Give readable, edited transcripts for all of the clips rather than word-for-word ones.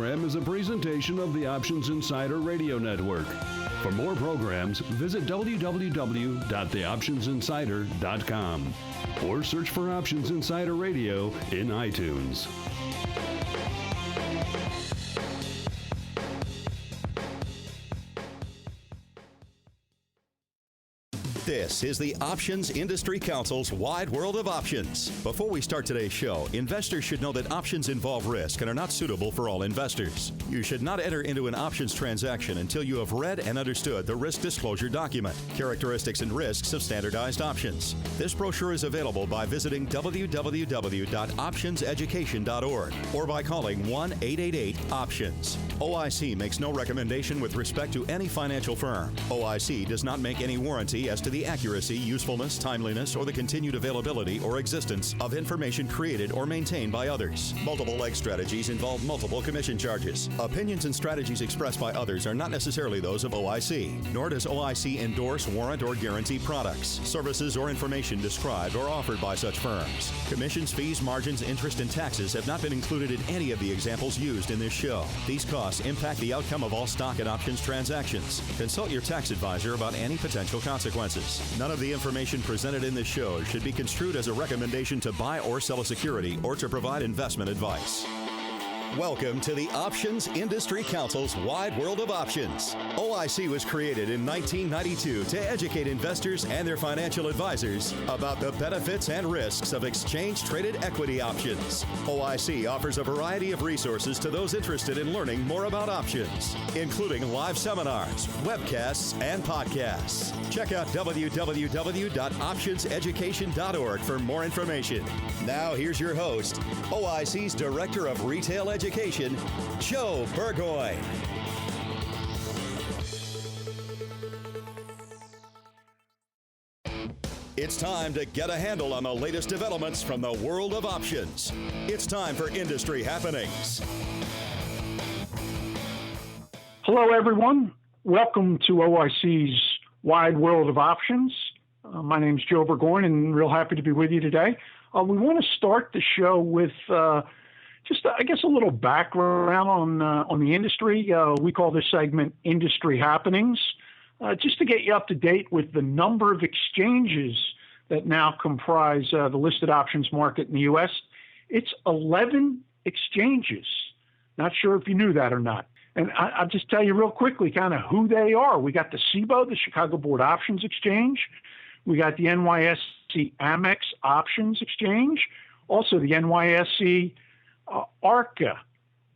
program is a presentation of the Options Insider Radio Network. For more programs, visit www.theoptionsinsider.com or search for Options Insider Radio in iTunes. This is the Options Industry Council's Wide World of Options. Before we start today's show, investors should know that options involve risk and are not suitable for all investors. You should not enter into an options transaction until you have read and understood the risk disclosure document, characteristics and risks of standardized options. This brochure is available by visiting www.optionseducation.org or by calling 1-888-OPTIONS. OIC makes no recommendation with respect to any financial firm. OIC does not make any warranty as to the accuracy, usefulness, timeliness, or the continued availability or existence of information created or maintained by others. Multiple leg strategies involve multiple commission charges. Opinions and strategies expressed by others are not necessarily those of OIC, nor does OIC endorse, warrant, or guarantee products, services, or information described or offered by such firms. Commissions, fees, margins, interest, and taxes have not been included in any of the examples used in this show. These costs impact the outcome of all stock and options transactions. Consult your tax advisor about any potential consequences. None of the information presented in this show should be construed as a recommendation to buy or sell a security or to provide investment advice. Welcome to the Options Industry Council's Wide World of Options. OIC was created in 1992 to educate investors and their financial advisors about the benefits and risks of exchange-traded equity options. OIC offers a variety of resources to those interested in learning more about options, including live seminars, webcasts, and podcasts. Check out www.optionseducation.org for more information. Now here's your host, OIC's Director of Retail Education, Joe Burgoyne. It's time to get a handle on the latest developments from the world of options. It's time for Industry Happenings. Hello, everyone. Welcome to OIC's Wide World of Options. My name is Joe Burgoyne, and real happy to be with you today. We want to start the show with just, I guess, a little background on the industry. We call this segment Industry Happenings, just to get you up to date with the number of exchanges that now comprise the listed options market in the U.S. It's 11 exchanges. Not sure if you knew that or not. And I'll just tell you real quickly kind of who they are. We got the CBOE, the Chicago Board Options Exchange. We got the NYSE Amex Options Exchange. Also the NYSE ARCA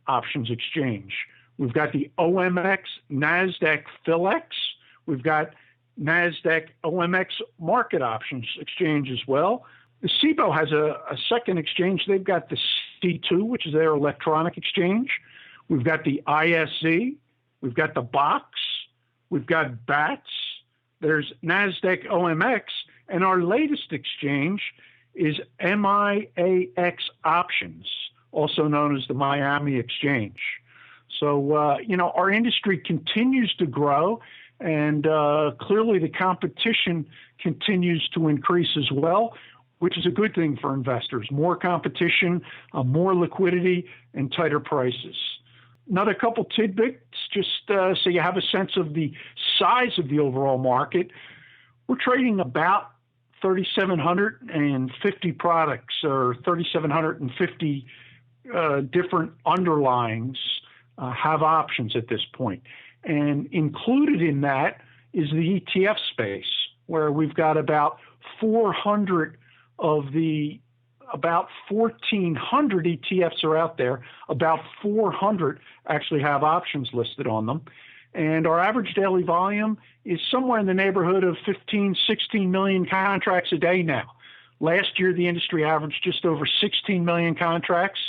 Options Exchange. We've got the OMX NASDAQ PHLX. We've got NASDAQ OMX Market Options Exchange as well. The CBOE has a second exchange. They've got the C2, which is their electronic exchange. We've got the ISE. We've got the BOX. We've got BATS. There's NASDAQ OMX. And our latest exchange is MIAX Options, also known as the Miami Exchange. So, our industry continues to grow, and clearly the competition continues to increase as well, which is a good thing for investors. More competition, more liquidity, and tighter prices. Another couple tidbits, just so you have a sense of the size of the overall market. We're trading about 3,750 products, or 3,750 different underlyings have options at this point. And included in that is the ETF space, where we've got about 400 of the about 1,400 ETFs are out there. About 400 actually have options listed on them. And our average daily volume is somewhere in the neighborhood of 15, 16 million contracts a day now. Last year, the industry averaged just over 16 million contracts.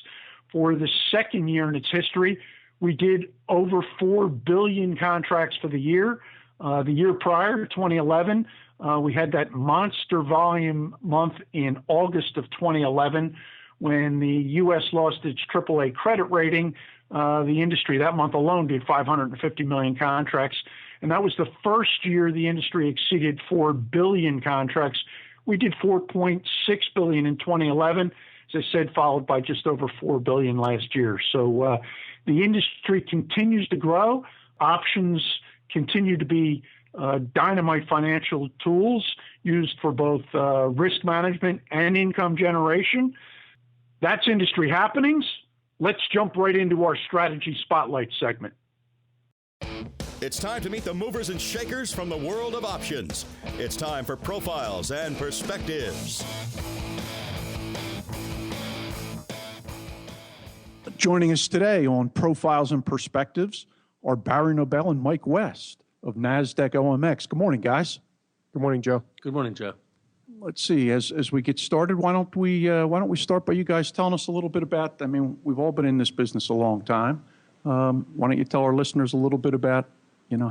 For the second year in its history, we did over 4 billion contracts for the year. The year prior, 2011, we had that monster volume month in August of 2011 when the U.S. lost its AAA credit rating. The industry that month alone did 550 million contracts. And that was the first year the industry exceeded 4 billion contracts. We did 4.6 billion in 2011, as I said, followed by just over 4 billion last year. So The industry continues to grow. Options continue to be dynamite financial tools used for both risk management and income generation. That's industry happenings. Let's jump right into our strategy spotlight segment. It's time to meet the movers and shakers from the world of options. It's time for Profiles and Perspectives. Joining us today on Profiles and Perspectives are Barry Nobel and Mike West of NASDAQ OMX. Good morning, guys. Good morning, Joe. Good morning, Joe. Let's see, as we get started, why don't we start by you guys telling us a little bit about, we've all been in this business a long time. Why don't you tell our listeners a little bit about,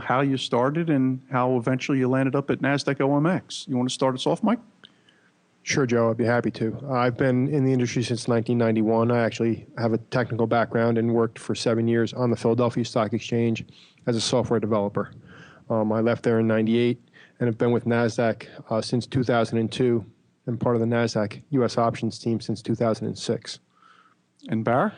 how you started and how eventually you landed up at NASDAQ OMX. You want to start us off, Mike? Sure, Joe. I'd be happy to. I've been in the industry since 1991. I actually have a technical background and worked for 7 years on the Philadelphia Stock Exchange as a software developer. I left there in 98 and have been with NASDAQ since 2002 and part of the NASDAQ U.S. options team since 2006. And Barry?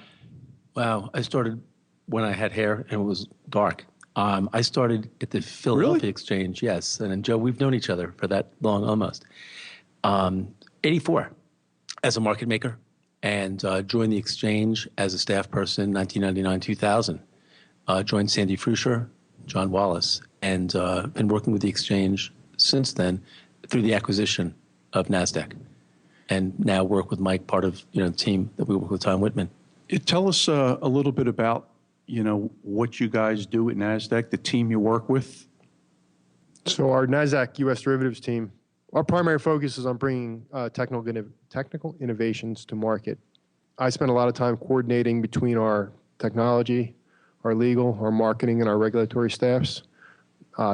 Wow. I started when I had hair and it was dark. I started at the Philadelphia Exchange, yes. And Joe, we've known each other for that long almost. 84 as a market maker and joined the exchange as a staff person 1999-2000. Joined Sandy Frusher, John Wallace, and been working with the exchange since then through the acquisition of NASDAQ. And now work with Mike, part of the team that we work with, Tom Whitman. Tell us a little bit about what you guys do at NASDAQ, the team you work with. So our NASDAQ U.S. derivatives team, our primary focus is on bringing technical innovations to market. I spend a lot of time coordinating between our technology, our legal, our marketing, and our regulatory staffs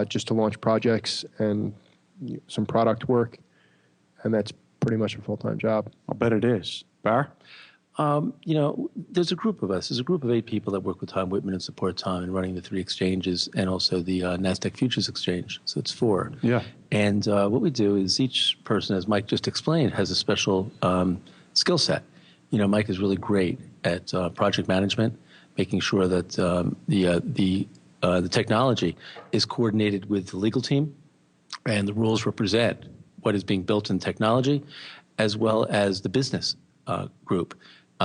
just to launch projects and some product work, and that's pretty much a full-time job. I'll bet it is. Barry? There's a group of us. There's a group of 8 people that work with Tom Whitman and support Tom in running the 3 exchanges and also the NASDAQ Futures Exchange. So it's 4. Yeah. And what we do is each person, as Mike just explained, has a special skill set. Mike is really great at project management, making sure that the technology is coordinated with the legal team and the rules represent what is being built in technology, as well as the business group.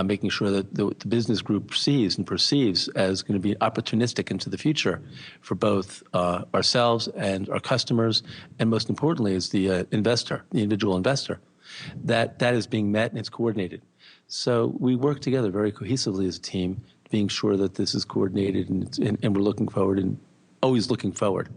Making sure that the business group sees and perceives as going to be opportunistic into the future for both ourselves and our customers, and most importantly is the investor, the individual investor, that is being met and it's coordinated. So we work together very cohesively as a team, being sure that this is coordinated and we're looking forward and always looking forward.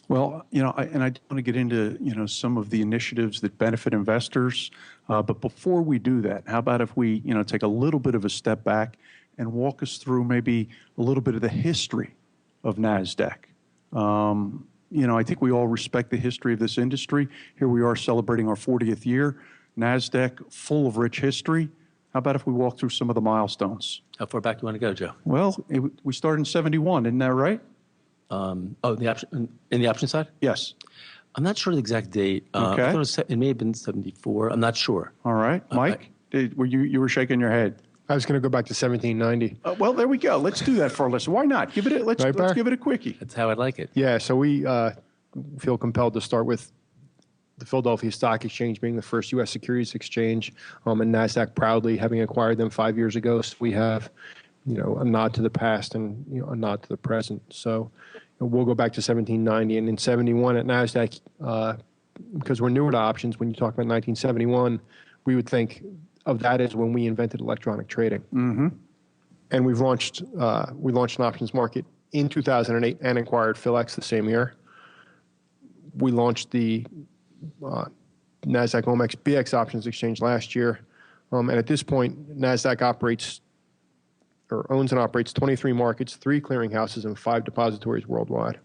Well, I want to get into, some of the initiatives that benefit investors. But before we do that, how about if we, take a little bit of a step back and walk us through maybe a little bit of the history of NASDAQ. I think we all respect the history of this industry. Here we are celebrating our 40th year. NASDAQ, full of rich history. How about if we walk through some of the milestones? How far back do you want to go, Joe? Well, we started in 71, isn't that right? In the option side? Yes. I'm not sure the exact date. Okay. I thought it may have been 74. I'm not sure. All right. Mike, you were shaking your head. I was going to go back to 1790. Well, there we go. Let's do that for a listen. Why not? Let's give it a quickie. That's how I'd like it. Yeah, so we feel compelled to start with the Philadelphia Stock Exchange being the first U.S. securities exchange, and NASDAQ proudly having acquired them 5 years ago. So we have, a nod to the past and a nod to the present. So we'll go back to 1790, and in 71 at NASDAQ, because we're newer to options, when you talk about 1971, we would think of that as when we invented electronic trading. Mm-hmm. And we launched an options market in 2008 and acquired PHLX the same year. We launched the NASDAQ OMX BX options exchange last year. And at this point, NASDAQ owns and operates 23 markets, 3 clearinghouses, and 5 depositories worldwide.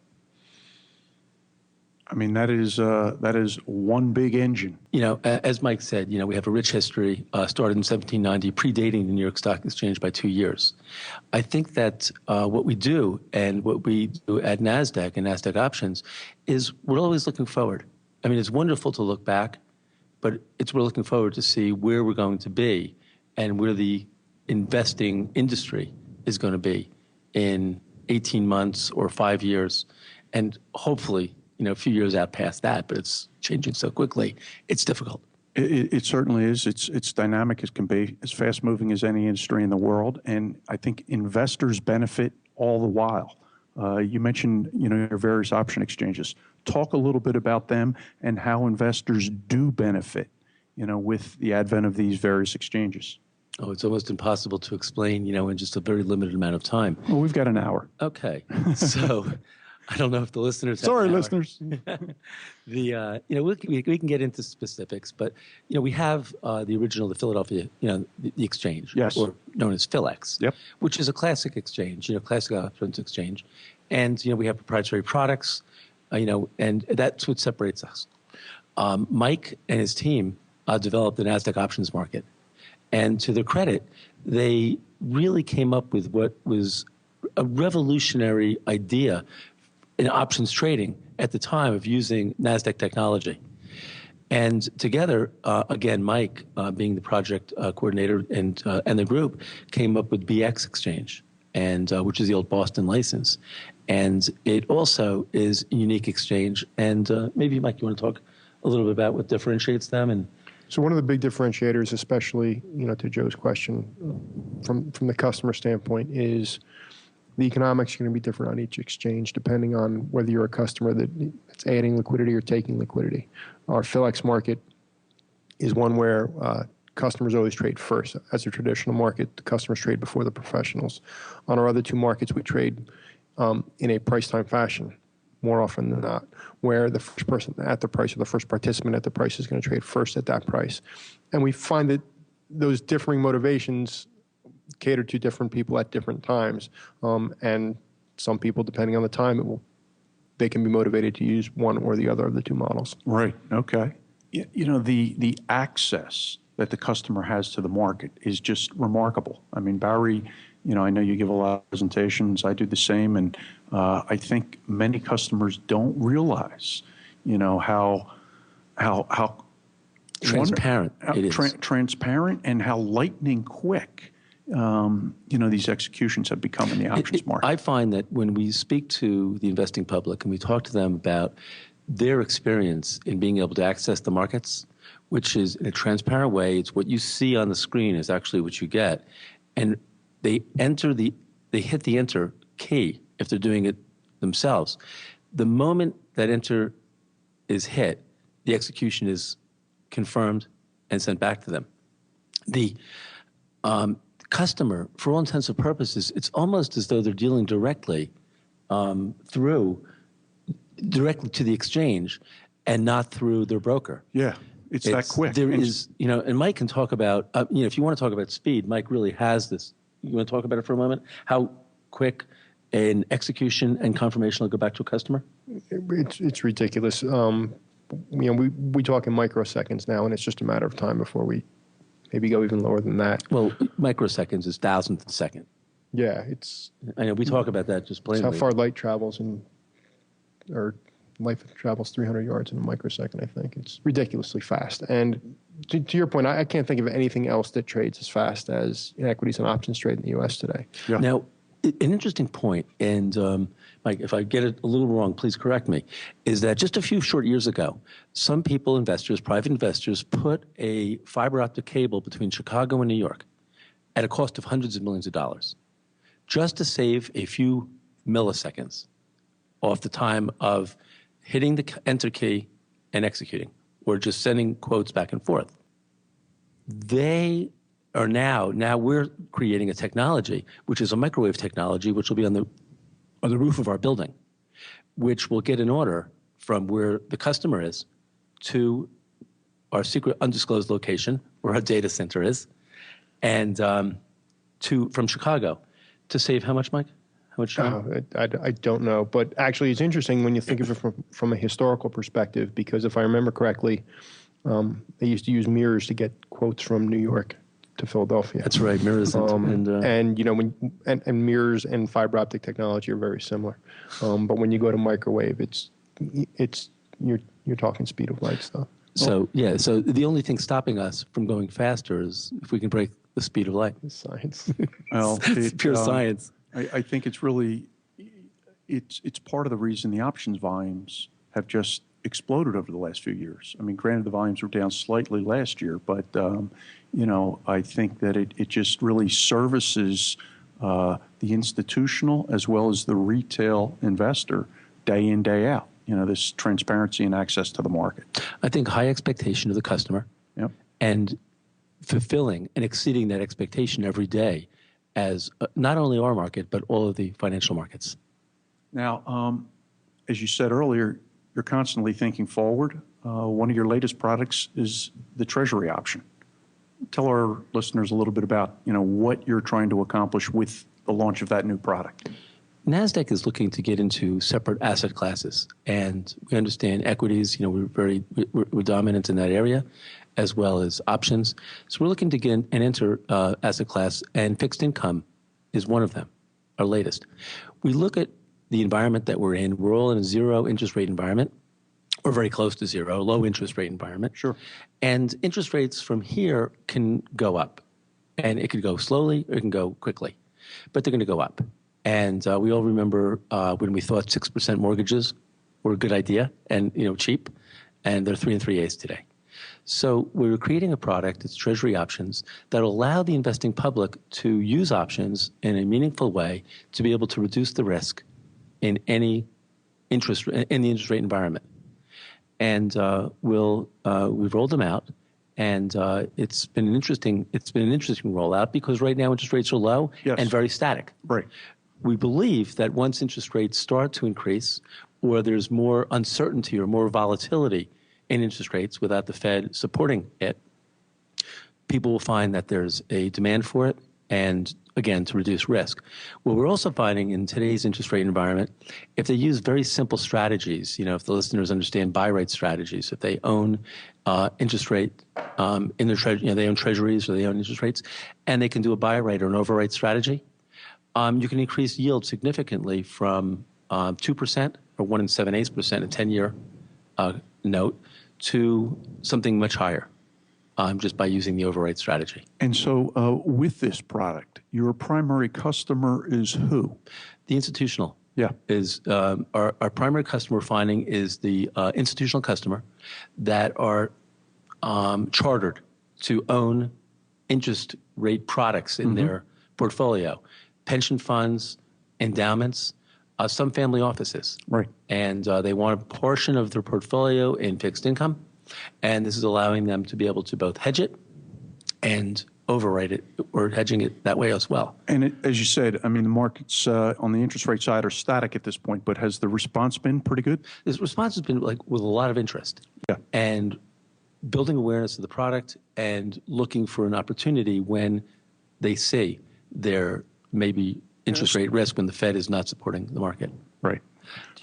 That is one big engine. As Mike said, we have a rich history, started in 1790, predating the New York Stock Exchange by 2 years. I think that what we do and what we do at NASDAQ and NASDAQ options is we're always looking forward. It's wonderful to look back, but we're looking forward to see where we're going to be and where the investing industry is going to be in 18 months or 5 years, and hopefully, a few years out past that, but it's changing so quickly, it's difficult. It certainly is. It's dynamic as can be, as fast moving as any industry in the world, and I think investors benefit all the while. You mentioned, your various option exchanges. Talk a little bit about them and how investors do benefit, with the advent of these various exchanges. Oh, it's almost impossible to explain, in just a very limited amount of time. Well, we've got an hour. Okay, so I don't know if the listeners. Sorry, listeners. We can get into specifics, but we have the original, the Philadelphia, the exchange, yes, or known as PHLX, yep, which is a classic exchange, classic options exchange, and we have proprietary products, and that's what separates us. Mike and his team developed the NASDAQ options market, and to their credit, they really came up with what was a revolutionary idea in options trading at the time of using NASDAQ technology. And together, again, Mike, being the project coordinator and the group, came up with BX Exchange, and which is the old Boston license. And it also is a unique exchange. And maybe, Mike, you want to talk a little bit about what differentiates them? And so one of the big differentiators, especially, to Joe's question, from the customer standpoint, is the economics are going to be different on each exchange depending on whether you're a customer that's adding liquidity or taking liquidity. Our PHLX market is one where customers always trade first. As a traditional market, the customers trade before the professionals. On our other two markets, we trade in a price-time fashion more often than not, where the first person at the price or the first participant at the price is going to trade first at that price. And we find that those differing motivations cater to different people at different times. And some people, depending on the time, they can be motivated to use one or the other of the two models. Right. Okay. The access that the customer has to the market is just remarkable. I mean, Barry, I know you give a lot of presentations. I do the same. And I think many customers don't realize, how transparent it is. Transparent and how lightning quick these executions have become in the options market. I find that when we speak to the investing public and we talk to them about their experience in being able to access the markets, which is in a transparent way, it's what you see on the screen is actually what you get, and they hit the enter key if they're doing it themselves. The moment that enter is hit, the execution is confirmed and sent back to them. The customer, for all intents and purposes, it's almost as though they're dealing directly to the exchange and not through their broker. Yeah, it's that quick. There is, and Mike can talk about, if you want to talk about speed, Mike really has this. You want to talk about it for a moment? How quick an execution and confirmation will go back to a customer? It's ridiculous. We talk in microseconds now, and it's just a matter of time before we maybe go even lower than that. Well, microseconds is thousandth of a second. Yeah, I know we talk about that just plainly. It's how far light travels, or light travels 300 yards in a microsecond. I think it's ridiculously fast. And to your point, I can't think of anything else that trades as fast as equities and options trade in the U.S. today. Yeah. Now, an interesting point, and Mike, if I get it a little wrong, please correct me, is that just a few short years ago, some people, investors, private investors, put a fiber optic cable between Chicago and New York at a cost of hundreds of millions of dollars just to save a few milliseconds off the time of hitting the enter key and executing, or just sending quotes back and forth. They are now we're creating a technology, which is a microwave technology, which will be on the roof of our building, which will get an order from where the customer is to our secret undisclosed location where our data center is, and from Chicago to save how much, Mike? How much time? I don't know, but actually it's interesting when you think of it from a historical perspective, because if I remember correctly, they used to use mirrors to get quotes from New York to Philadelphia. That's right, mirrors and mirrors and fiber optic technology are very similar. But when you go to microwave, you're talking speed of light stuff. So the only thing stopping us from going faster is if we can break the speed of light. It's science. Well, it's pure science. I think it's really, it's part of the reason the options volumes have just exploded over the last few years. I mean, granted, the volumes were down slightly last year, but, I think that it just really services the institutional as well as the retail investor day in, day out, this transparency and access to the market. I think high expectation of the customer and fulfilling and exceeding that expectation every day as not only our market, but all of the financial markets. Now, as you said earlier, you're constantly thinking forward. One of your latest products is the Treasury option. Tell our listeners a little bit about, what you're trying to accomplish with the launch of that new product. NASDAQ is looking to get into separate asset classes, and we understand equities, we're dominant in that area, as well as options. So we're looking to get and enter asset class, and fixed income is one of them, our latest. We look at the environment that we're in. We're all in a zero interest rate environment, or very close to zero, low interest rate environment. Sure. And interest rates from here can go up, and it could go slowly or it can go quickly, but they're going to go up. And we all remember when we thought 6% mortgages were a good idea and cheap, and they're 3 3/8 today. So we're creating a product, it's Treasury options, that will allow the investing public to use options in a meaningful way to be able to reduce the risk in the interest rate environment. And we've rolled them out, and it's been an interesting rollout because right now interest rates are low and very static. Right. We believe that once interest rates start to increase, or there's more uncertainty or more volatility in interest rates without the Fed supporting it, people will find that there's a demand for it, and again, to reduce risk. What we're also finding in today's interest rate environment, if they use very simple strategies, if the listeners understand buy rate strategies, if they own interest rate in their they own treasuries or they own interest rates, and they can do a buy rate or an overrate strategy, you can increase yield significantly from 2% or 1 7/8%, a 10-year note, to something much higher. Just by using the override strategy. And so with this product, your primary customer is who? The institutional. Yeah. Is our primary customer finding is the institutional customer that are chartered to own interest rate products in their portfolio. Pension funds, endowments, some family offices. Right. And they want a portion of their portfolio in fixed income. And this is allowing them to be able to both hedge it and override it, or hedging it that way as well. And as you said, I mean, the markets on the interest rate side are static at this point, but has the response been pretty good? This response has been with a lot of interest. Yeah. And building awareness of the product and looking for an opportunity when they see there may be interest rate risk when the Fed is not supporting the market. Right.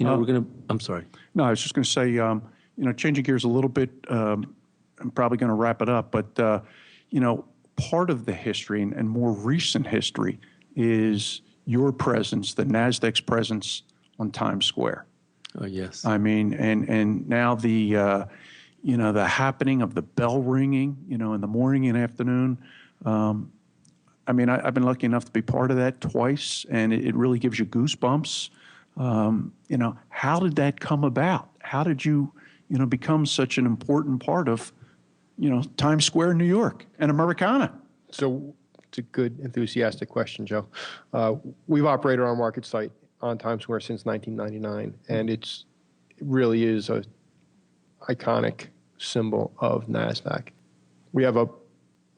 I'm sorry. No, I was just going to say, changing gears a little bit, I'm probably going to wrap it up, but, part of the history and more recent history is your presence, the NASDAQ's presence on Times Square. Oh, yes. I mean, and now the happening of the bell ringing, in the morning and afternoon. I've been lucky enough to be part of that twice, and it really gives you goosebumps. How did that come about? How did you, become such an important part of, Times Square, New York, and Americana? So it's a good, enthusiastic question, Joe. We've operated our market site on Times Square since 1999, and it really is a iconic symbol of NASDAQ. We have a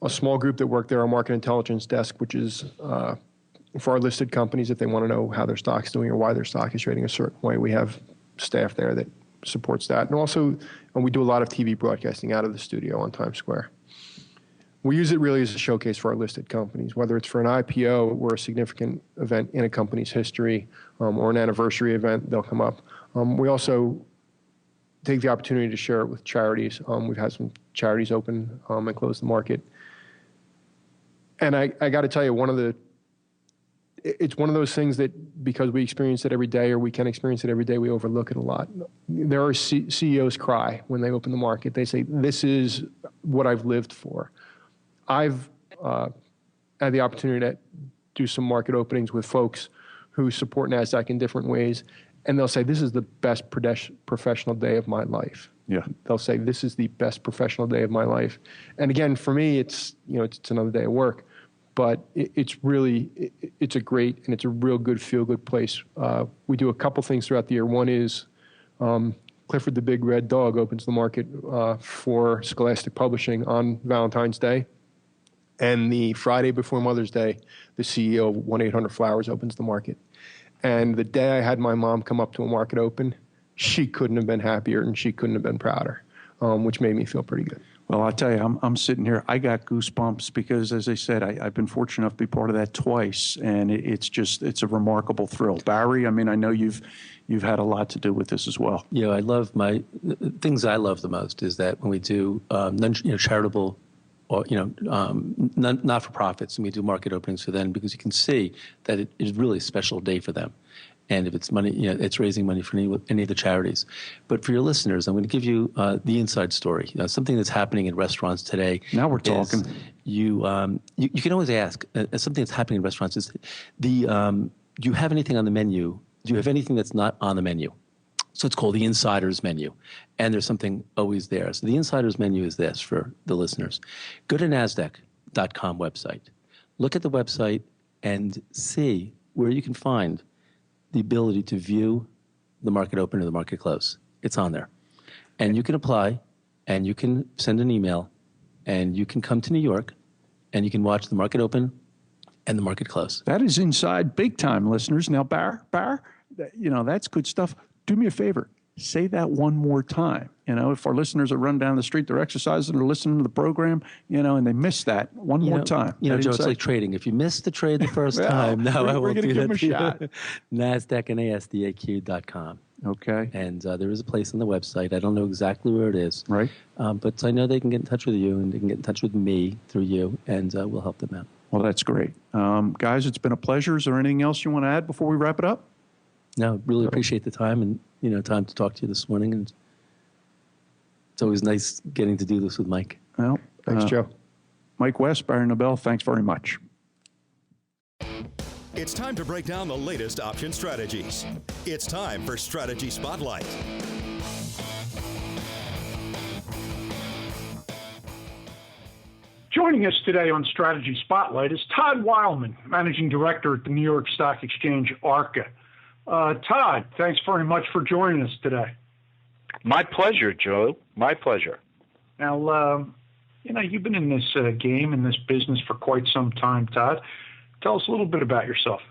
small group that work there, our market intelligence desk, which is for our listed companies, if they want to know how their stock's doing or why their stock is trading a certain way. We have staff there that supports that. And also, we do a lot of TV broadcasting out of the studio on Times Square. We use it really as a showcase for our listed companies, whether it's for an IPO or a significant event in a company's history, or an anniversary event, they'll come up. We also take the opportunity to share it with charities. We've had some charities open and close the market. And I got to tell you, it's one of those things that because we experience it every day, or we can experience it every day, we overlook it a lot. There are CEOs cry when they open the market. They say, this is what I've lived for. I've had the opportunity to do some market openings with folks who support NASDAQ in different ways, and they'll say, this is the best professional day of my life. Yeah. They'll say, this is the best professional day of my life. And again, for me, it's another day of work, but it's a great, and it's a real good, feel-good place. We do a couple things throughout the year. One is Clifford the Big Red Dog opens the market for Scholastic Publishing on Valentine's Day. And the Friday before Mother's Day, the CEO of 1-800-Flowers opens the market. And the day I had my mom come up to a market open, she couldn't have been happier and she couldn't have been prouder, which made me feel pretty good. Well, I'll tell you, I'm sitting here. I got goosebumps because, as I said, I've been fortunate enough to be part of that twice, and it's a remarkable thrill. Barry, I mean, I know you've had a lot to do with this as well. I love things I love the most is that when we do charitable or not-for-profits, and we do market openings for them, because you can see that it is really a special day for them. And if it's money, it's raising money for any of the charities. But for your listeners, I'm going to give you the inside story. Something that's happening in restaurants today. Now we're talking. You can always ask. Something that's happening in restaurants is do you have anything on the menu? Do you have anything that's not on the menu? So it's called the insider's menu, and there's something always there. So the insider's menu is this for the listeners. Go to NASDAQ.com website. Look at the website and see where you can find the ability to view the market open or the market close. It's on there. And you can apply, and you can send an email, and you can come to New York, and you can watch the market open and the market close. That is inside big time, listeners. Now, Bar, that's good stuff. Do me a favor. Say that one more time. If our listeners are running down the street, they're exercising or listening to the program, and they miss that one more time. Joe, it's like trading. If you miss the trade the first time, I will do that to you. NASDAQ and NASDAQ.com. Okay. And there is a place on the website. I don't know exactly where it is. Right. But I know they can get in touch with you, and they can get in touch with me through you, and we'll help them out. Well, that's great. Guys, it's been a pleasure. Is there anything else you want to add before we wrap it up? No, really appreciate the time and, time to talk to you this morning. And it's always nice getting to do this with Mike. Well, thanks, Joe. Mike West, Barry Nobel, thanks very much. It's time to break down the latest option strategies. It's time for Strategy Spotlight. Joining us today on Strategy Spotlight is Todd Wilemon, Managing Director at the New York Stock Exchange, ARCA. Todd, thanks very much for joining us today. My pleasure, Joe. My pleasure. Now, you've been in this game, in this business for quite some time, Todd. Tell us a little bit about yourself.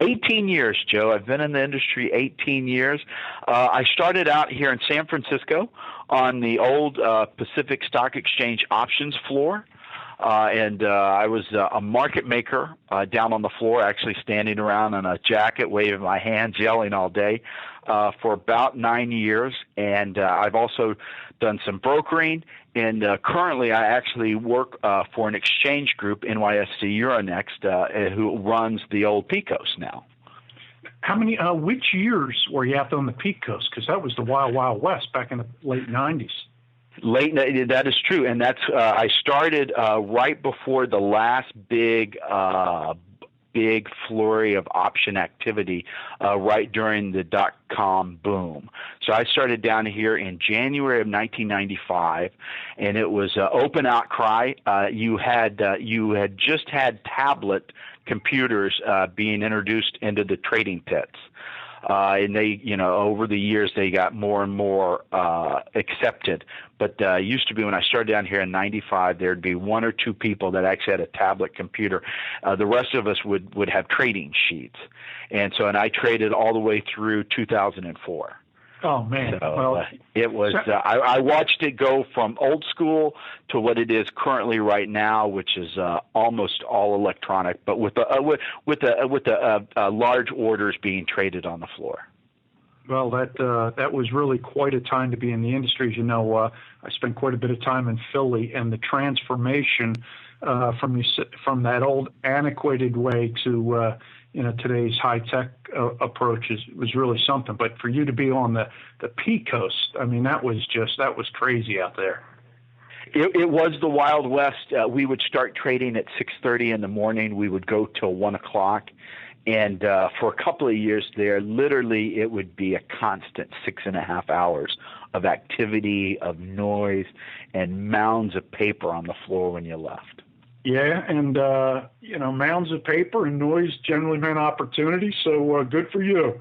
18 years, Joe. I've been in the industry 18 years. I started out here in San Francisco on the old Pacific Stock Exchange options floor. And I was a market maker down on the floor, actually standing around in a jacket, waving my hands, yelling all day for about 9 years. And I've also done some brokering. And currently I actually work for an exchange group, NYSE Euronext, who runs the old PCOS now. How many, which years were you out on the PCOS? Because that was the Wild Wild West back in the late 90s. That is true, and that's I started right before the last big flurry of option activity, right during the .com boom. So I started down here in January of 1995, and it was open outcry. You had just had tablet computers being introduced into the trading pits. And they, over the years, they got more and more accepted. But it used to be when I started down here in 95, there'd be one or two people that actually had a tablet computer. The rest of us would have trading sheets. And I traded all the way through 2004. Oh, man. So, it was, I watched it go from old school to what it is currently right now, which is almost all electronic, but with large orders being traded on the floor. Well, that was really quite a time to be in the industry. As you know, I spent quite a bit of time in Philly, and the transformation from that old antiquated way to today's high-tech approach was really something. But for you to be on the PCOS, I mean, that was crazy out there. It was the Wild West. We would start trading at 6:30 in the morning. We would go till 1 o'clock. And for a couple of years there, literally it would be a constant 6.5 hours of activity, of noise, and mounds of paper on the floor when you left. Yeah, and mounds of paper and noise generally meant opportunity, so good for you.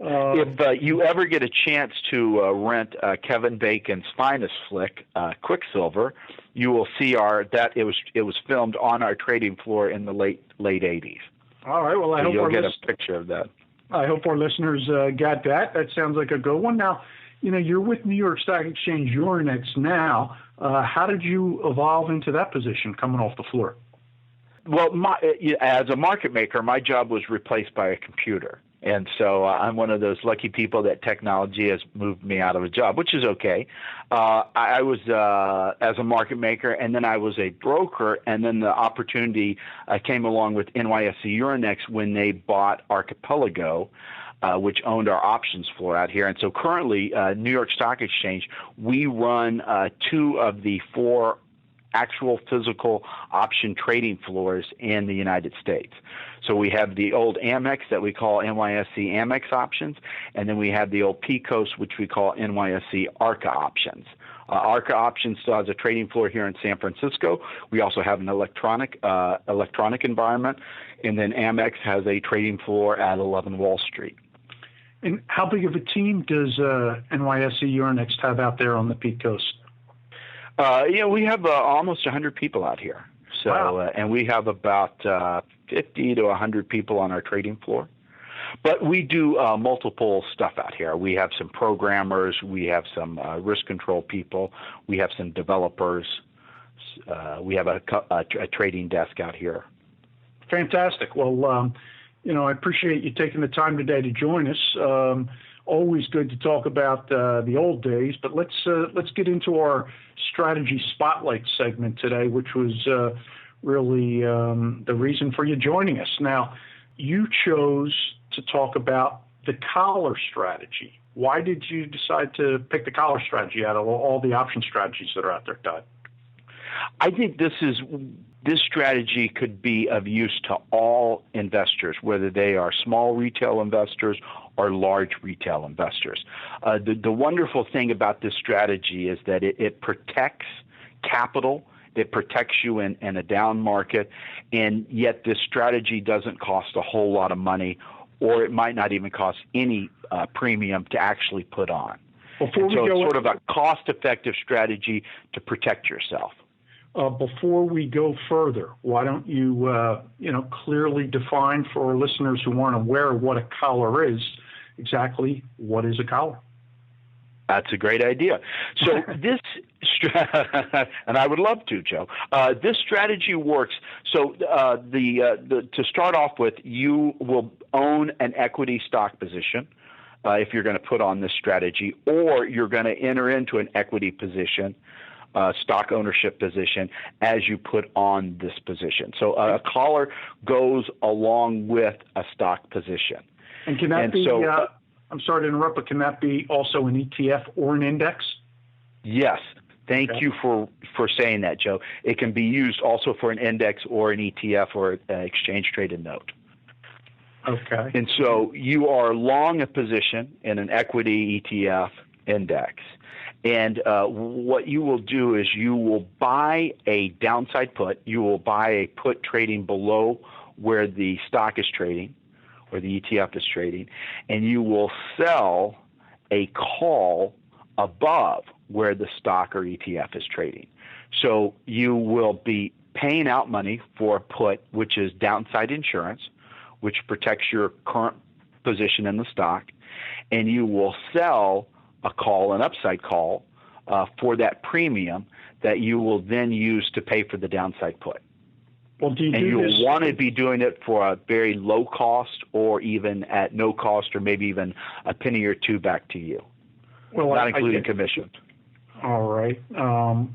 If you ever get a chance to rent Kevin Bacon's finest flick, Quicksilver, you will see that it was filmed on our trading floor in the late 80s. All right. Well, I hope you'll get a picture of that. I hope our listeners got that. That sounds like a good one. Now, you're with New York Stock Exchange Euronext now. How did you evolve into that position coming off the floor? Well, as a market maker, my job was replaced by a computer. And so I'm one of those lucky people that technology has moved me out of a job, which is okay. I was as a market maker, and then I was a broker, and then the opportunity came along with NYSE Euronext when they bought Archipelago, which owned our options floor out here. And so currently, New York Stock Exchange, we run 2 of the 4 actual physical option trading floors in the United States. So we have the old Amex that we call NYSE Amex options, and then we have the old PCOS, which we call NYSE ARCA options. ARCA options still has a trading floor here in San Francisco. We also have an electronic environment, and then Amex has a trading floor at 11 Wall Street. And how big of a team does NYSE Euronext have out there on the PCOS? We have almost 100 people out here. So, wow. And we have about 50 to 100 people on our trading floor. But we do multiple stuff out here. We have some programmers. We have some risk control people. We have some developers. We have a trading desk out here. Fantastic. Well, I appreciate you taking the time today to join us. Always good to talk about the old days, but let's get into our strategy spotlight segment today, which was really the reason for you joining us. Now, you chose to talk about the collar strategy. Why did you decide to pick the collar strategy out of all the option strategies that are out there, Todd? I think this strategy could be of use to all investors, whether they are small retail investors or large retail investors. The wonderful thing about this strategy is that it protects capital. It protects you in a down market, and yet this strategy doesn't cost a whole lot of money, or it might not even cost any premium to actually put on. It's sort of a cost-effective strategy to protect yourself. Before we go further, why don't you, clearly define for our listeners who aren't aware of what a collar is, exactly what is a collar? That's a great idea. So and I would love to, Joe. This strategy works. So to start off with, you will own an equity stock position if you're going to put on this strategy, or you're going to enter into an equity position, stock ownership position, as you put on this position. So a collar goes along with a stock position. And can that be, I'm sorry to interrupt, but can that be also an ETF or an index? Yes. Thank you for saying that, Joe. It can be used also for an index or an ETF or an exchange-traded note. Okay. And so you are long a position in an equity, ETF, index. And what you will do is you will buy a downside put. You will buy a put trading below where the stock is trading, or the ETF is trading, and you will sell a call above where the stock or ETF is trading. So you will be paying out money for a put, which is downside insurance, which protects your current position in the stock, and you will sell a call, an upside call, for that premium that you will then use to pay for the downside put. Well, you'll want to be doing it for a very low cost, or even at no cost, or maybe even a penny or two back to you, not including commission. All right.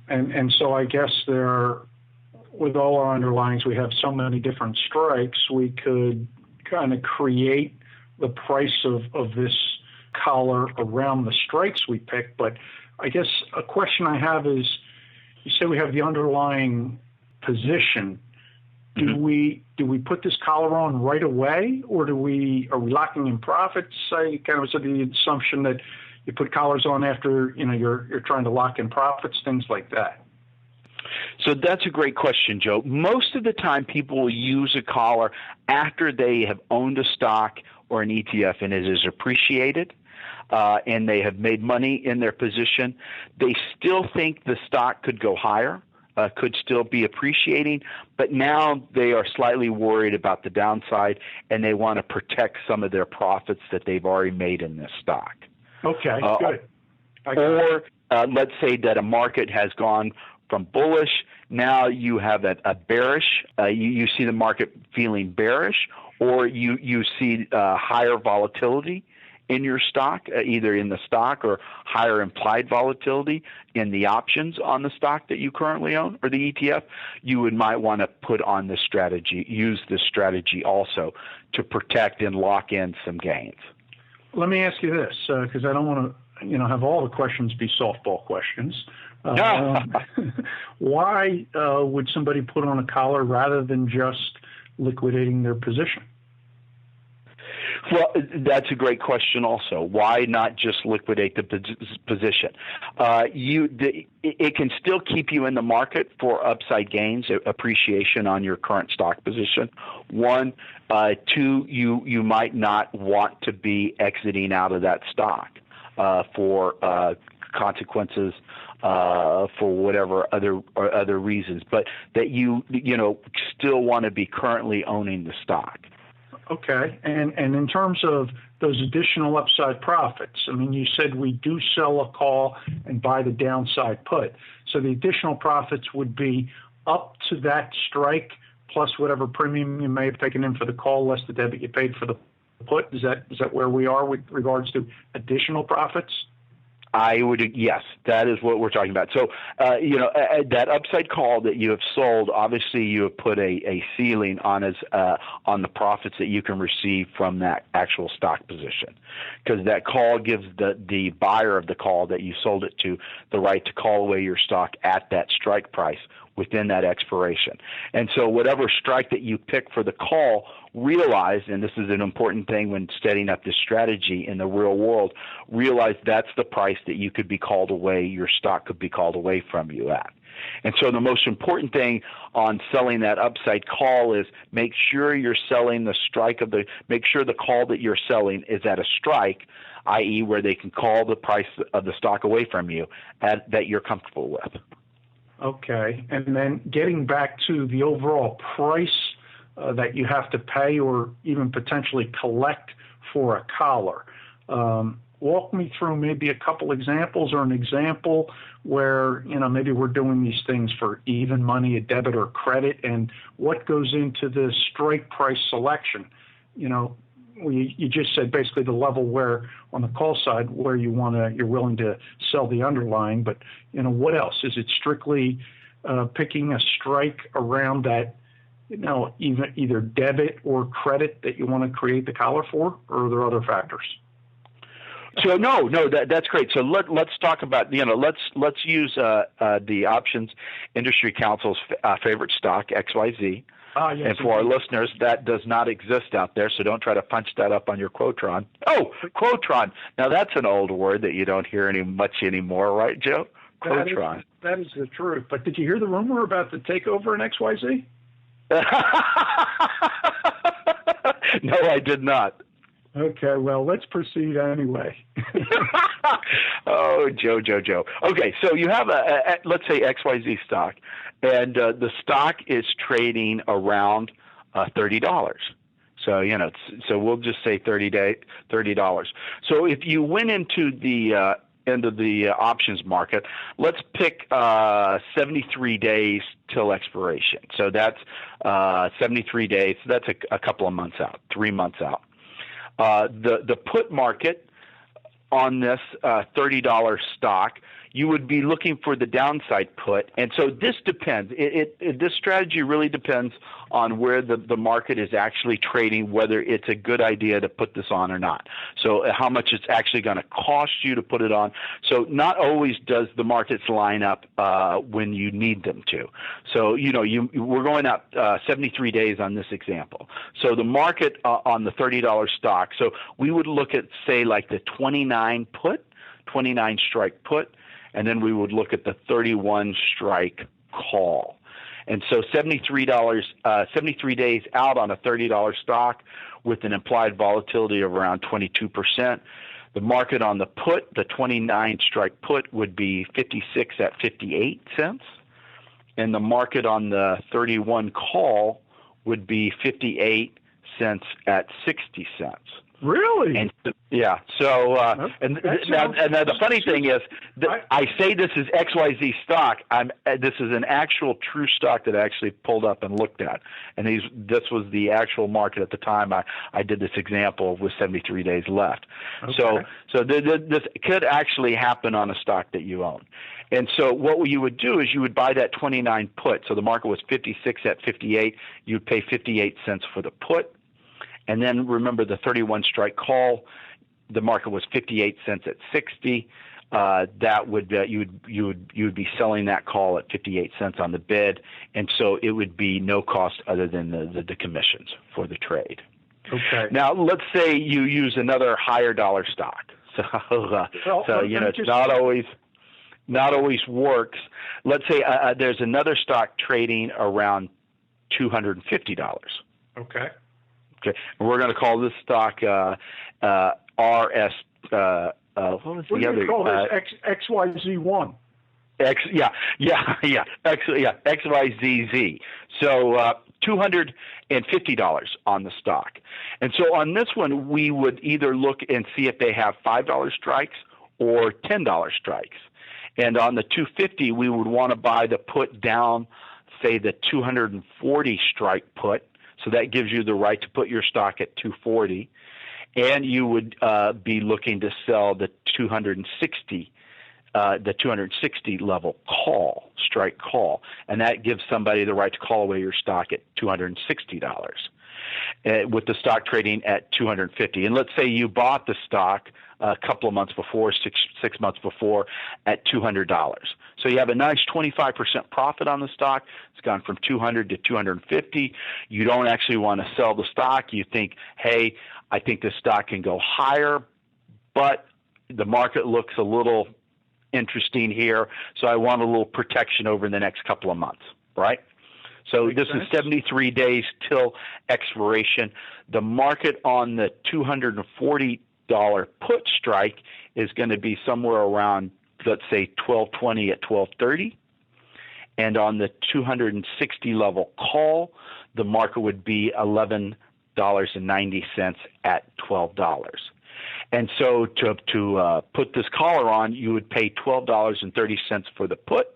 And so I guess with all our underlyings, we have so many different strikes, we could kind of create the price of this collar around the strikes we pick. But I guess a question I have is, you say we have the underlying position. Do we put this collar on right away, or are we locking in profits? I kind of said the assumption that you put collars on after you're trying to lock in profits, things like that. So that's a great question, Joe. Most of the time, people will use a collar after they have owned a stock or an ETF and it is appreciated, and they have made money in their position. They still think the stock could go higher. Could still be appreciating, but now they are slightly worried about the downside, and they want to protect some of their profits that they've already made in this stock. Okay, good. Or let's say that a market has gone from bullish, now you have a bearish, you see the market feeling bearish, or you see higher volatility in your stock, either in the stock or higher implied volatility in the options on the stock that you currently own or the ETF, you might want to put on this strategy, use this strategy also to protect and lock in some gains. Let me ask you this, because I don't want to have all the questions be softball questions. Why would somebody put on a collar rather than just liquidating their position? Well, that's a great question also. Why not just liquidate the position? It can still keep you in the market for upside gains, appreciation on your current stock position. One. Two, you might not want to be exiting out of that stock for consequences for whatever other reasons, but that you still want to be currently owning the stock. Okay, and in terms of those additional upside profits, I mean, you said we do sell a call and buy the downside put. So the additional profits would be up to that strike plus whatever premium you may have taken in for the call, less the debit you paid for the put. Is that where we are with regards to additional profits? Yes, that is what we're talking about. So, that upside call that you have sold, obviously you have put a ceiling on the profits that you can receive from that actual stock position, because that call gives the buyer of the call that you sold it to the right to call away your stock at that strike price within that expiration. And so whatever strike that you pick for the call, realize, and this is an important thing when setting up this strategy in the real world, realize that's the price that you could be called away, your stock could be called away from you at. And so the most important thing on selling that upside call is make sure you're selling make sure the call that you're selling is at a strike, i.e. where they can call the price of the stock away from you that you're comfortable with. Okay, and then getting back to the overall price that you have to pay or even potentially collect for a collar. Walk me through maybe a couple examples or an example where, maybe we're doing these things for even money, a debit or credit, and what goes into the strike price selection. You just said basically the level where on the call side where you're willing to sell the underlying, but what else? Is it strictly picking a strike around that, either debit or credit that you want to create the collar for, or are there other factors? So no, that's great. So let's talk about let's use the Options Industry Council's favorite stock, XYZ. Yes, and for our listeners, that does not exist out there, so don't try to punch that up on your Quotron. Oh, Quotron. Now, that's an old word that you don't hear much anymore, right, Joe? Quotron. That is the truth. But did you hear the rumor about the takeover in XYZ? No, I did not. Okay, well, let's proceed anyway. Oh, Joe. Okay, so you have let's say XYZ stock, and the stock is trading around $30. So so we'll just say $30. So if you went into the end of the options market, let's pick 73 days till expiration. So that's 73 days. So that's a couple of months out, 3 months out. The put market on this $30 stock, you would be looking for the downside put. And so this depends. This strategy really depends on where the market is actually trading, whether it's a good idea to put this on or not. So how much it's actually going to cost you to put it on. So not always does the markets line up when you need them to. So, we're going up 73 days on this example. So the market on the $30 stock, so we would look at, say, like the 29 strike put, and then we would look at the 31 strike call. And so 73 days out on a $30 stock with an implied volatility of around 22%. The market on the put, the 29 strike put, would be 56 at 58 cents. And the market on the 31 call would be 58 cents at 60 cents. Really? And yeah. So, the funny thing is, I say this is XYZ stock. This is an actual true stock that I actually pulled up and looked at, and this was the actual market at the time. I did this example with 73 days left. Okay. So this could actually happen on a stock that you own. And so what you would do is you would buy that 29 put. So the market was 56 at 58. You'd pay 58 cents for the put. And then remember the 31 strike call, the market was 58 cents at 60. That would you would be selling that call at 58 cents on the bid, and so it would be no cost other than the commissions for the trade. Okay. Now let's say you use another higher dollar stock. So it's not always works. Let's say there's another stock trading around $250. Okay. Okay, and we're going to call this stock RS. What was the other? Call this XYZ1. XYZZ. So $250 on the stock, and so on this one we would either look and see if they have $5 strikes or $10 strikes, and on the 250 we would want to buy the put down, say the 240 strike put. So that gives you the right to put your stock at 240, and you would be looking to sell the 260 level strike call, and that gives somebody the right to call away your stock at $260, with the stock trading at 250. And let's say you bought the stock a couple of months before, six months before, at $200. So you have a nice 25% profit on the stock. It's gone from 200 to 250. You don't actually want to sell the stock. You think, hey, I think this stock can go higher, but the market looks a little interesting here, so I want a little protection over the next couple of months, right? So this is 73 days till expiration. The market on the $240 put strike is going to be somewhere around, let's say, $12.20 at $12.30. And on the 260 level call, the market would be $11.90 at $12. And so to put this collar on, you would pay $12.30 for the put,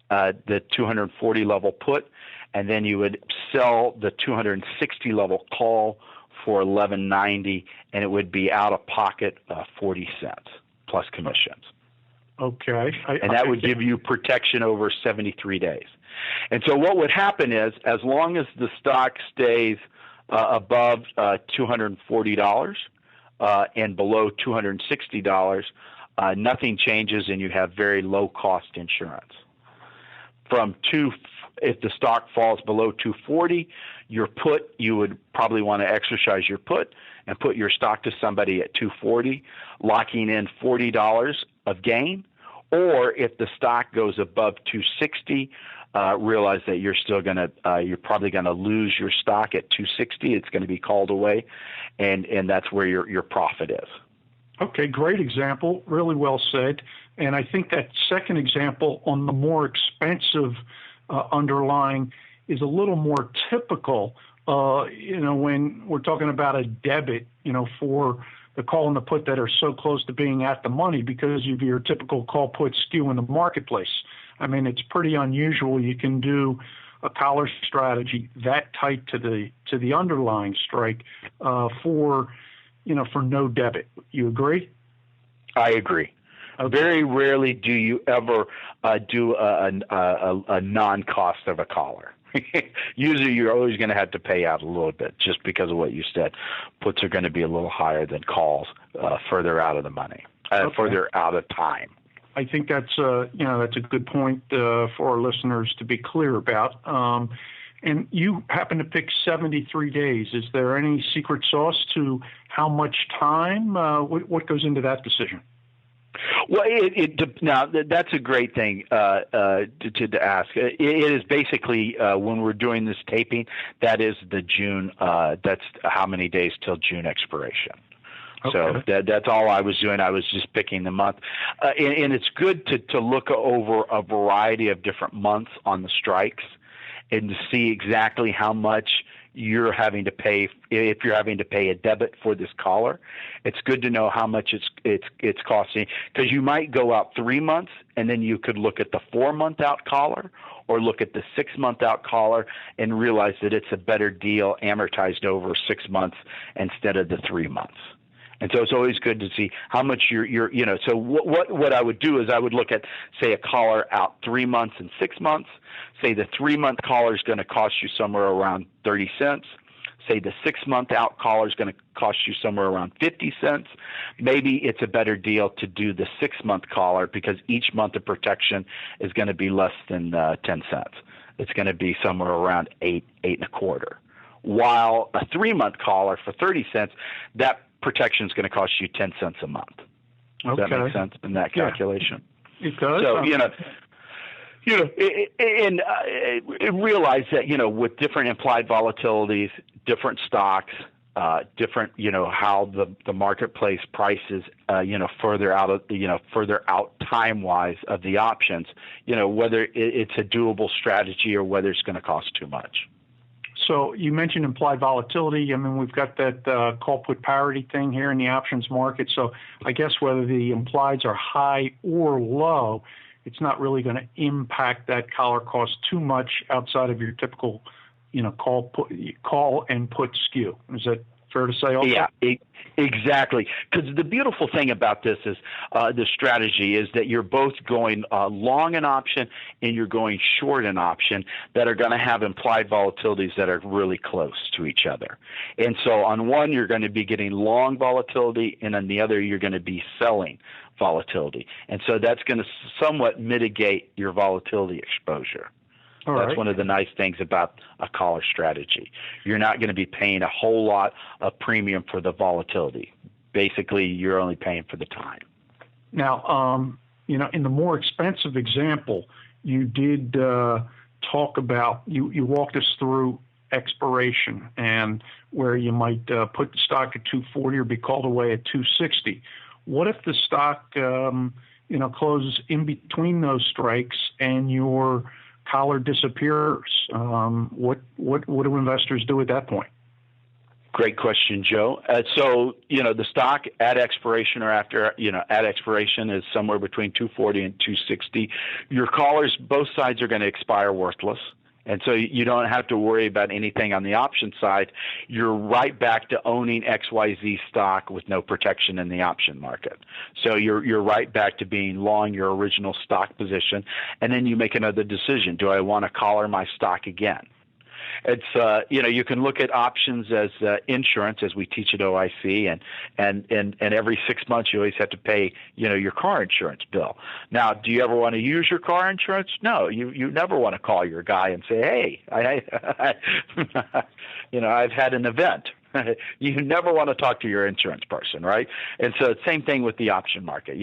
the 240 level put, and then you would sell the 260 level call for $11.90, and it would be out of pocket 40 cents plus commissions. Okay. And that would give you protection over 73 days. And so what would happen is, as long as the stock stays above $240 and below $260, nothing changes, and you have very low cost insurance. If the stock falls below 240, your put, you would probably want to exercise your put and put your stock to somebody at 240, locking in $40 of gain. Or if the stock goes above 260, realize that you're probably going to lose your stock at 260. It's going to be called away, and that's where your profit is. Okay, great example. Really well said. And I think that second example on the more expensive underlying is a little more typical, when we're talking about a debit, for the call and the put that are so close to being at the money because of your typical call put skew in the marketplace. I mean, it's pretty unusual. You can do a collar strategy that tight to the underlying strike for no debit. You agree? I agree. Okay. Very rarely do you ever do a non-cost of a collar. Usually you're always going to have to pay out a little bit just because of what you said. Puts are going to be a little higher than calls further out of the money, further out of time. I think that's a good point for our listeners to be clear about. And you happen to pick 73 days. Is there any secret sauce to how much time? What goes into that decision? Well, now that's a great thing to ask. It is basically when we're doing this taping, that is the June. That's how many days till June expiration. Okay. So that's all I was doing. I was just picking the month, and it's good to look over a variety of different months on the strikes, and to see exactly how much you're having to pay. If you're having to pay a debit for this collar, it's good to know how much it's costing, because you might go out 3 months and then you could look at the 4-month out collar or look at the 6-month out collar and realize that it's a better deal amortized over 6 months instead of the 3 months. And so it's always good to see how much you're so what I would do is I would look at, say, a collar out 3 months and 6 months. Say the 3-month collar is going to cost you somewhere around 30 cents. Say the 6-month out collar is going to cost you somewhere around 50 cents. Maybe it's a better deal to do the 6-month collar, because each month of protection is going to be less than 10 cents. It's going to be somewhere around 8.25. While a 3-month collar for 30 cents, that protection is going to cost you 10 cents a month. Does that make sense in that calculation? Yeah, it does. So, and realize that, with different implied volatilities, different stocks, different, how the marketplace prices, further out time-wise of the options, whether it's a doable strategy or whether it's going to cost too much. So you mentioned implied volatility. I mean, we've got that call put parity thing here in the options market. So I guess whether the implieds are high or low, it's not really going to impact that collar cost too much outside of your typical, call and put skew. Is that fair to say also? Yeah, exactly. Because the beautiful thing about this is the strategy is that you're both going long an option and you're going short an option that are going to have implied volatilities that are really close to each other. And so on one, you're going to be getting long volatility, and on the other, you're going to be selling volatility. And so that's going to somewhat mitigate your volatility exposure. That's one of the nice things about a collar strategy. You're not going to be paying a whole lot of premium for the volatility. Basically, you're only paying for the time. Now, in the more expensive example, you did talk about, you walked us through expiration and where you might put the stock at 240 or be called away at 260. What if the stock, closes in between those strikes and your collar disappears? What do investors do at that point? Great question, Joe. So, the stock at expiration or after, at expiration is somewhere between 240 and 260. Your collars, both sides are going to expire worthless. And so you don't have to worry about anything on the option side. You're right back to owning XYZ stock with no protection in the option market. So you're right back to being long your original stock position, and then you make another decision. Do I want to collar my stock again? It's you can look at options as insurance, as we teach at OIC, and every 6 months you always have to pay your car insurance bill. Now, do you ever want to use your car insurance? No, you never want to call your guy and say, hey, I've had an event. You never want to talk to your insurance person, right? And so same thing with the option market.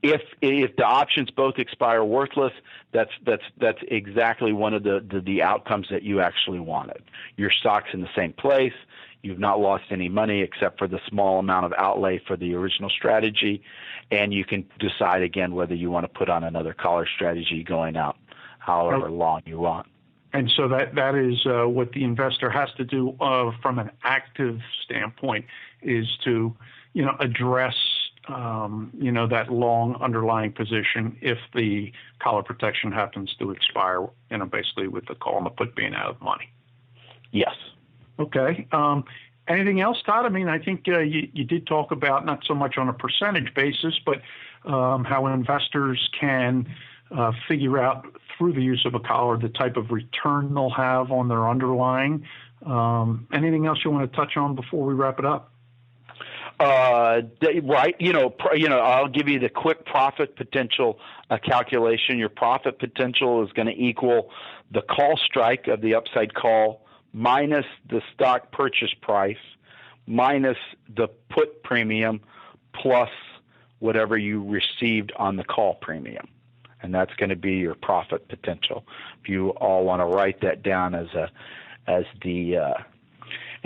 If the options both expire worthless, that's exactly one of the outcomes that you actually wanted. Your stock's in the same place. You've not lost any money except for the small amount of outlay for the original strategy, and you can decide again whether you want to put on another collar strategy going out however long you want. And so that is what the investor has to do from an active standpoint, is to, address, that long underlying position if the collar protection happens to expire, basically with the call and the put being out of the money. Yes. Okay. Anything else, Todd? I mean, I think you did talk about not so much on a percentage basis, but how investors can figure out through the use of a collar the type of return they'll have on their underlying. Anything else you want to touch on before we wrap it up? Right. I'll give you the quick profit potential calculation. Your profit potential is going to equal the call strike of the upside call minus the stock purchase price minus the put premium plus whatever you received on the call premium. And that's going to be your profit potential. If you all want to write that down and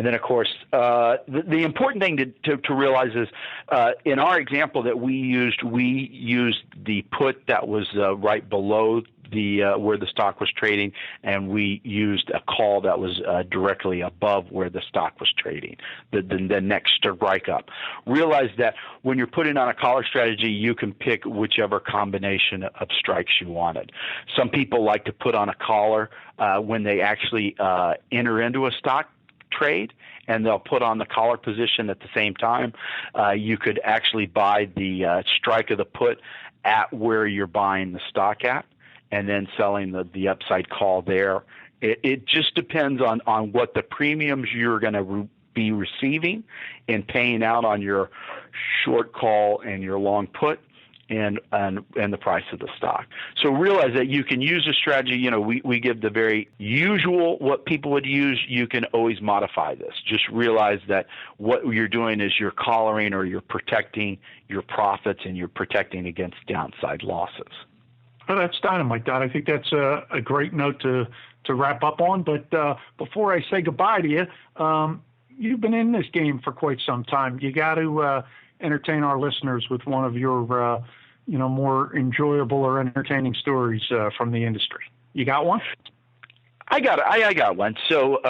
then, of course, the important thing to realize is in our example that we used the put that was right below where the stock was trading, and we used a call that was directly above where the stock was trading, the next strike up. Realize that when you're putting on a collar strategy, you can pick whichever combination of strikes you wanted. Some people like to put on a collar when they actually enter into a stock trade, and they'll put on the collar position at the same time. You could actually buy the strike of the put at where you're buying the stock at, and then selling the upside call there. It just depends on what the premiums you're going to be receiving and paying out on your short call and your long put, and the price of the stock. So realize that you can use a strategy. We give the very usual what people would use. You can always modify this. Just realize that what you're doing is you're collaring or you're protecting your profits and you're protecting against downside losses. Well, that's dynamite, Todd. I think that's a great note to wrap up on. But before I say goodbye to you, you've been in this game for quite some time. You got to entertain our listeners with one of your more enjoyable or entertaining stories from the industry. You got one? I got one. So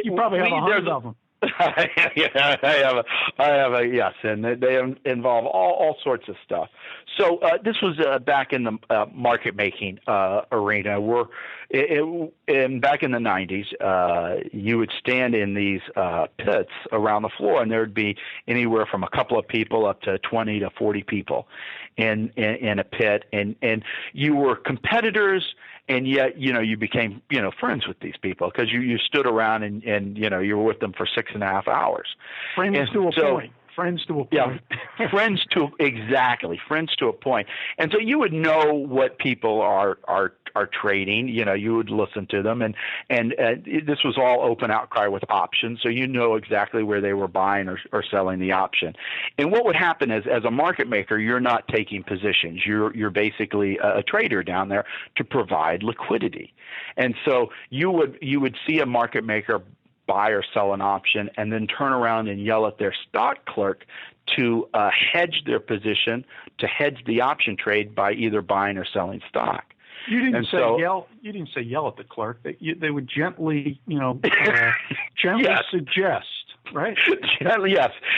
you probably have 100 of them. Yeah, I have a yes, and they involve all sorts of stuff. So this was back in the market making arena. Back in the 90s, you would stand in these pits around the floor, and there would be anywhere from a couple of people up to 20 to 40 people in a pit, and you were competitors. And yet, you became, friends with these people because you stood around and you were with them for 6.5 hours. Friends to a point. Yeah, friends to a point. And so you would know what people are trading. You would listen to them, and this was all open outcry with options, so you know exactly where they were buying or selling the option. And what would happen is, as a market maker, you're not taking positions. You're basically a trader down there to provide liquidity. And so you would see a market maker buy or sell an option and then turn around and yell at their stock clerk to hedge their position, to hedge the option trade by either buying or selling stock. You didn't say yell. You didn't say yell at the clerk. They would gently, suggest, right?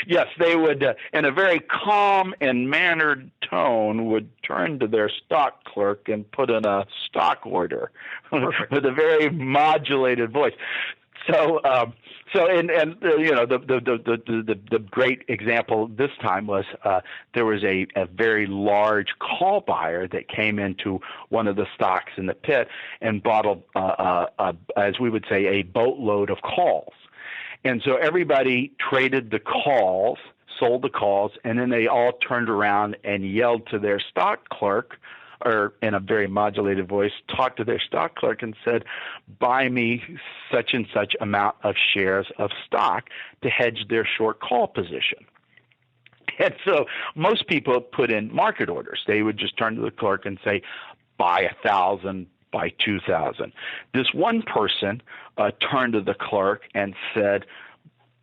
Yes. They would, in a very calm and mannered tone, would turn to their stock clerk and put in a stock order with a very modulated voice. So the great example this time was there was a very large call buyer that came into one of the stocks in the pit and bought as we would say, a boatload of calls. And so everybody traded the calls, sold the calls, and then they all turned around and yelled to their stock clerk, or in a very modulated voice, talked to their stock clerk and said, buy me such and such amount of shares of stock to hedge their short call position. And so most people put in market orders. They would just turn to the clerk and say, buy 1,000, buy 2,000. This one person turned to the clerk and said,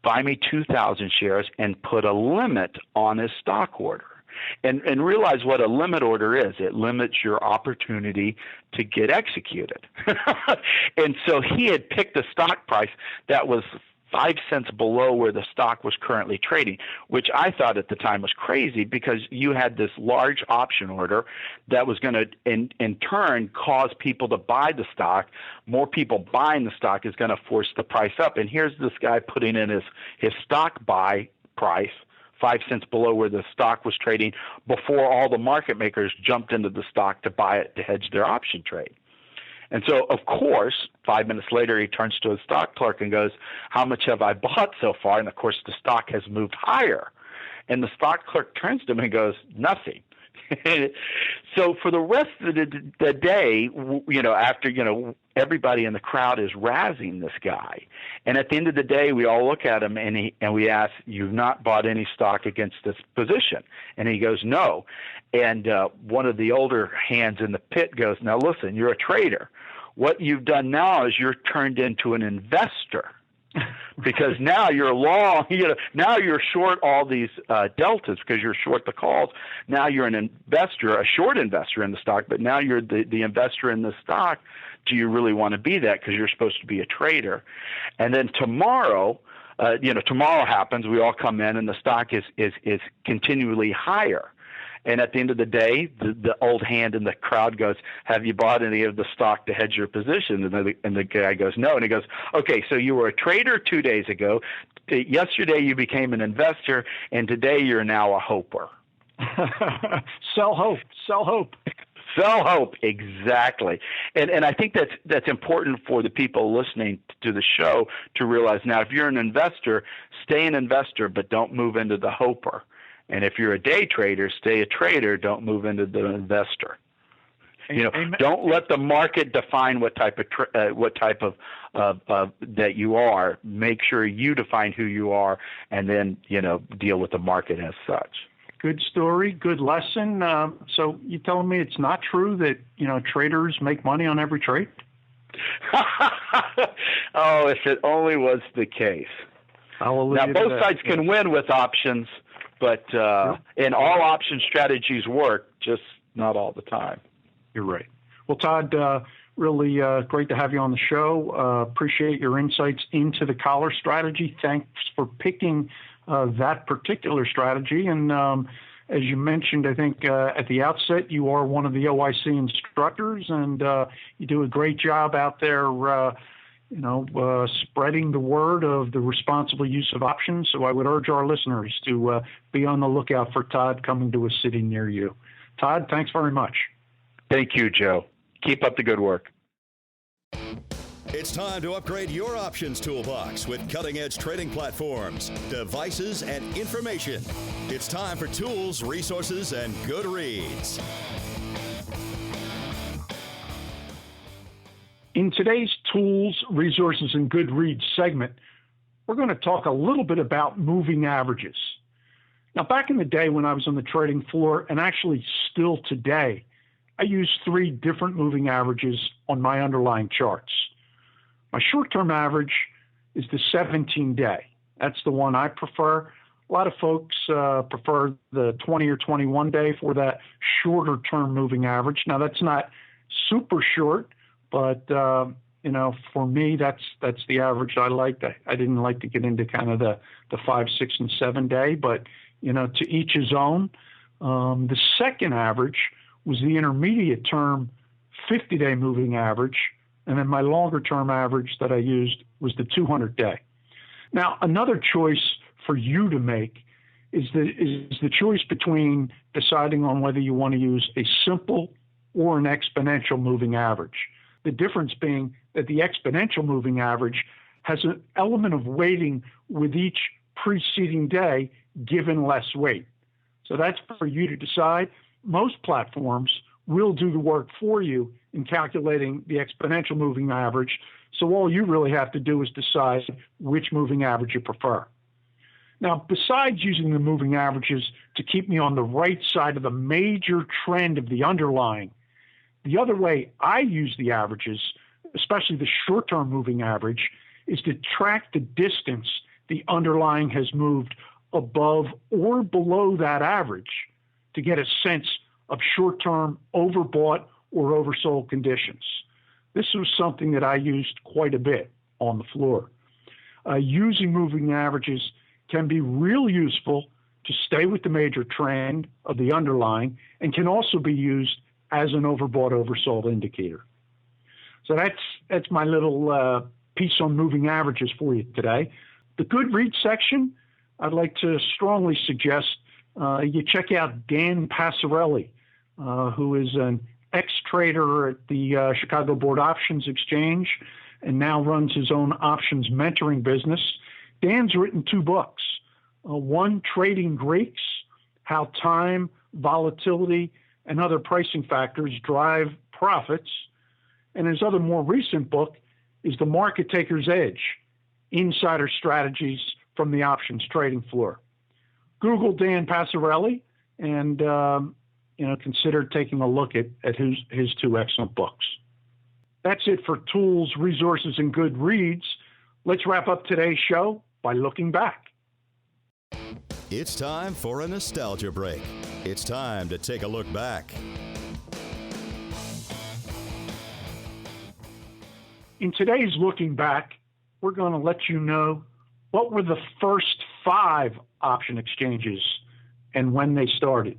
buy me 2,000 shares and put a limit on his stock order. And realize what a limit order is. It limits your opportunity to get executed. And so he had picked a stock price that was 5 cents below where the stock was currently trading, which I thought at the time was crazy because you had this large option order that was going to, in turn, cause people to buy the stock. More people buying the stock is going to force the price up. And here's this guy putting in his stock buy price 5 cents below where the stock was trading before all the market makers jumped into the stock to buy it to hedge their option trade. And so, of course, 5 minutes later, he turns to his stock clerk and goes, "How much have I bought so far?" And, of course, the stock has moved higher. And the stock clerk turns to him and goes, "Nothing." So for the rest of the day, after, everybody in the crowd is razzing this guy. And at the end of the day, we all look at him and we ask, "You've not bought any stock against this position?" And he goes, "No." And one of the older hands in the pit goes, "Now listen, you're a trader. What you've done now is you're turned into an investor." Because now you're long, now you're short all these deltas because you're short the calls. Now you're an investor, a short investor in the stock, but now you're the investor in the stock. Do you really want to be that? Because you're supposed to be a trader. And then tomorrow, tomorrow happens. We all come in, and the stock is continually higher. And at the end of the day, the old hand in the crowd goes, "Have you bought any of the stock to hedge your position?" And the guy goes, "No." And he goes, "Okay, so you were a trader 2 days ago. Yesterday you became an investor, and today you're now a hoper." Sell hope. Sell hope. Sell hope, exactly. And I think that's important for the people listening to the show to realize. Now, if you're an investor, stay an investor, but don't move into the hoper. And if you're a day trader, stay a trader. Don't move into the investor. Don't let the market define what type of that you are. Make sure you define who you are, and then deal with the market as such. Good story, good lesson. So you telling me it's not true that traders make money on every trade? Oh, if it only was the case. Now both sides can win with options. But and all option strategies work, just not all the time. You're right. Well, Todd, really great to have you on the show. Appreciate your insights into the collar strategy. Thanks for picking that particular strategy. And as you mentioned, I think at the outset, you are one of the OIC instructors, and you do a great job out there spreading the word of the responsible use of options. So I would urge our listeners to be on the lookout for Todd coming to a city near you. Todd, thanks very much. Thank you, Joe. Keep up the good work. It's time to upgrade your options toolbox with cutting-edge trading platforms, devices, and information. It's time for tools, resources, and good reads. In today's Tools, Resources, and Good Reads segment, we're going to talk a little bit about moving averages. Now, back in the day when I was on the trading floor, and actually still today, I use 3 different moving averages on my underlying charts. My short-term average is the 17-day. That's the one I prefer. A lot of folks prefer the 20 or 21-day for that shorter-term moving average. Now, that's not super short, but for me, that's the average I liked. I didn't like to get into kind of the 5, 6, and 7 day, but to each his own. The second average was the intermediate term 50-day moving average, and then my longer term average that I used was the 200-day. Now, another choice for you to make is the choice between deciding on whether you want to use a simple or an exponential moving average. The difference being that the exponential moving average has an element of weighting with each preceding day given less weight. So that's for you to decide. Most platforms will do the work for you in calculating the exponential moving average. So all you really have to do is decide which moving average you prefer. Now, besides using the moving averages to keep me on the right side of the major trend of the underlying, the other way I use the averages, especially the short-term moving average, is to track the distance the underlying has moved above or below that average to get a sense of short-term overbought or oversold conditions. This was something that I used quite a bit on the floor. using moving averages can be real useful to stay with the major trend of the underlying and can also be used as an overbought, oversold indicator. So that's my little piece on moving averages for you today. The good read section, I'd like to strongly suggest you check out Dan Passarelli, who is an ex-trader at the Chicago Board Options Exchange and now runs his own options mentoring business. Dan's written 2 books. One, Trading Greeks, How Time, Volatility, and Other Pricing Factors Drive Profits. And his other more recent book is The Market Taker's Edge, Insider Strategies from the Options Trading Floor. Google Dan Passarelli and consider taking a look at his 2 excellent books. That's it for tools, resources, and good reads. Let's wrap up today's show by looking back. It's time for a nostalgia break. It's time to take a look back. In today's looking back, we're going to let you know what were the first 5 option exchanges and when they started.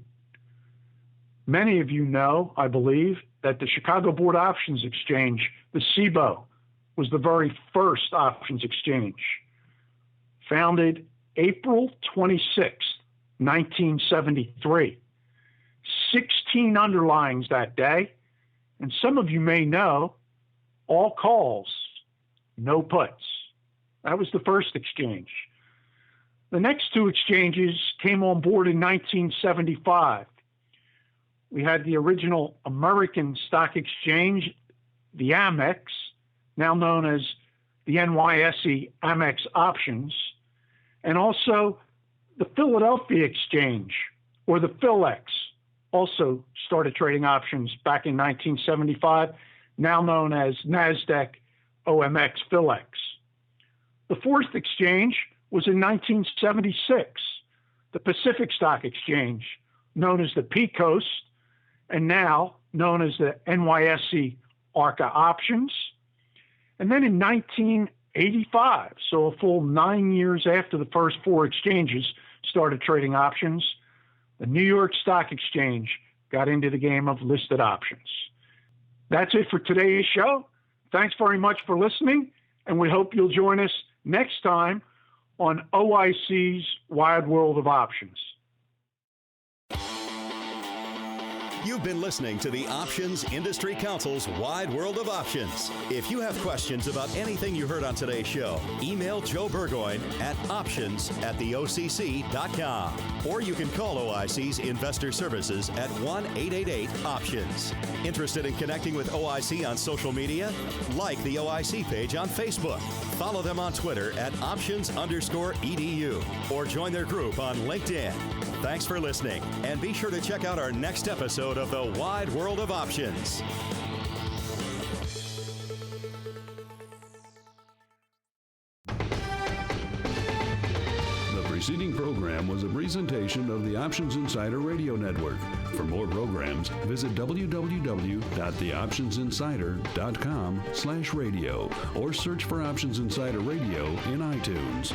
Many of you know, I believe, that the Chicago Board Options Exchange, the CBOE, was the very first options exchange. Founded April 26, 1973. 16 underlyings that day, and some of you may know, all calls, no puts. That was the first exchange. The next 2 exchanges came on board in 1975. We had the original American Stock Exchange, the Amex, now known as the NYSE Amex Options, and also the Philadelphia Exchange, or the PHLX, also started trading options back in 1975, now known as NASDAQ OMX PHLX. The 4th exchange was in 1976, the Pacific Stock Exchange, known as the PCOST, and now known as the NYSE ARCA Options. And then in 1985, so a full 9 years after the first 4 exchanges started trading options, the New York Stock Exchange got into the game of listed options. That's it for today's show. Thanks very much for listening, and we hope you'll join us next time on OIC's Wide World of Options. You've been listening to the Options Industry Council's Wide World of Options. If you have questions about anything you heard on today's show, email Joe Burgoyne at options@theocc.com. Or you can call OIC's Investor Services at 1-888-OPTIONS. Interested in connecting with OIC on social media? Like the OIC page on Facebook. Follow them on Twitter at options_edu. Or join their group on LinkedIn. Thanks for listening, and be sure to check out our next episode of the Wide World of Options. The preceding program was a presentation of the Options Insider Radio Network. For more programs, visit www.theoptionsinsider.com/radio or search for Options Insider Radio in iTunes.